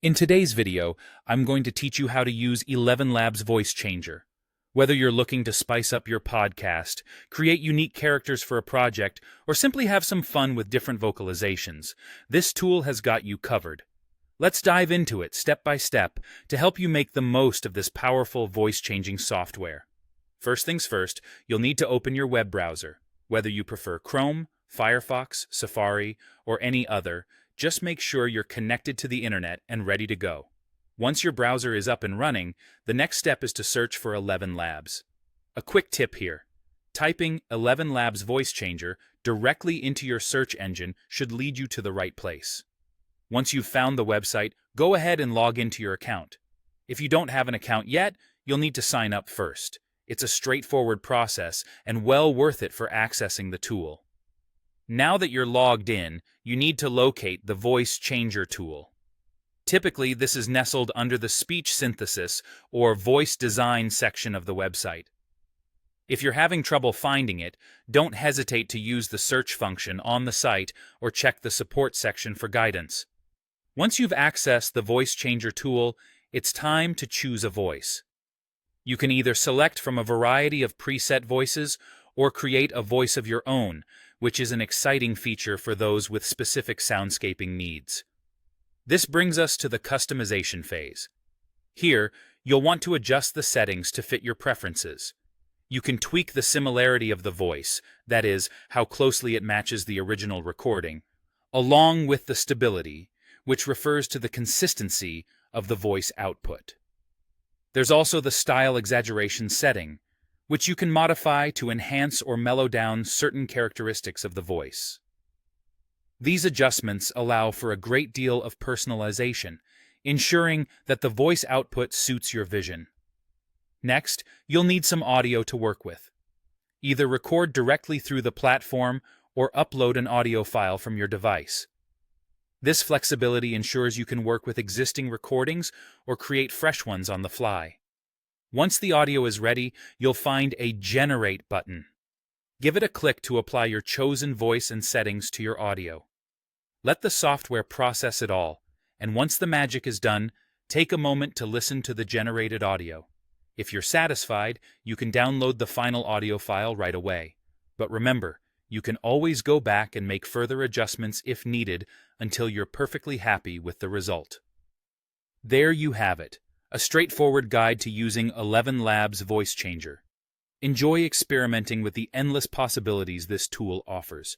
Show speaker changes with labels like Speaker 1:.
Speaker 1: In today's video, I'm going to teach you how to use ElevenLabs Voice Changer. Whether you're looking to spice up your podcast, create unique characters for a project, or simply have some fun with different vocalizations, this tool has got you covered. Let's dive into it step by step to help you make the most of this powerful voice-changing software. First things first, you'll need to open your web browser. Whether you prefer Chrome, Firefox, Safari, or any other, just make sure you're connected to the internet and ready to go. Once your browser is up and running, the next step is to search for ElevenLabs. A quick tip here. Typing ElevenLabs Voice Changer directly into your search engine should lead you to the right place. Once you've found the website, go ahead and log into your account. If you don't have an account yet, you'll need to sign up first. It's a straightforward process and well worth it for accessing the tool. Now that you're logged in, you need to locate the Voice Changer tool. Typically, this is nestled under the speech synthesis or voice design section of the website. If you're having trouble finding it, don't hesitate to use the search function on the site or check the support section for guidance. Once you've accessed the Voice Changer tool, it's time to choose a voice. You can either select from a variety of preset voices or create a voice of your own, which is an exciting feature for those with specific soundscaping needs. This brings us to the customization phase. Here, you'll want to adjust the settings to fit your preferences. You can tweak the similarity of the voice, that is, how closely it matches the original recording, along with the stability, which refers to the consistency of the voice output. There's also the style exaggeration setting, which you can modify to enhance or mellow down certain characteristics of the voice. These adjustments allow for a great deal of personalization, ensuring that the voice output suits your vision. Next, you'll need some audio to work with. Either record directly through the platform or upload an audio file from your device. This flexibility ensures you can work with existing recordings or create fresh ones on the fly. Once the audio is ready, you'll find a Generate button. Give it a click to apply your chosen voice and settings to your audio. Let the software process it all, and once the magic is done, take a moment to listen to the generated audio. If you're satisfied, you can download the final audio file right away. But remember, you can always go back and make further adjustments if needed until you're perfectly happy with the result. There you have it. A straightforward guide to using ElevenLabs Voice Changer. Enjoy experimenting with the endless possibilities this tool offers.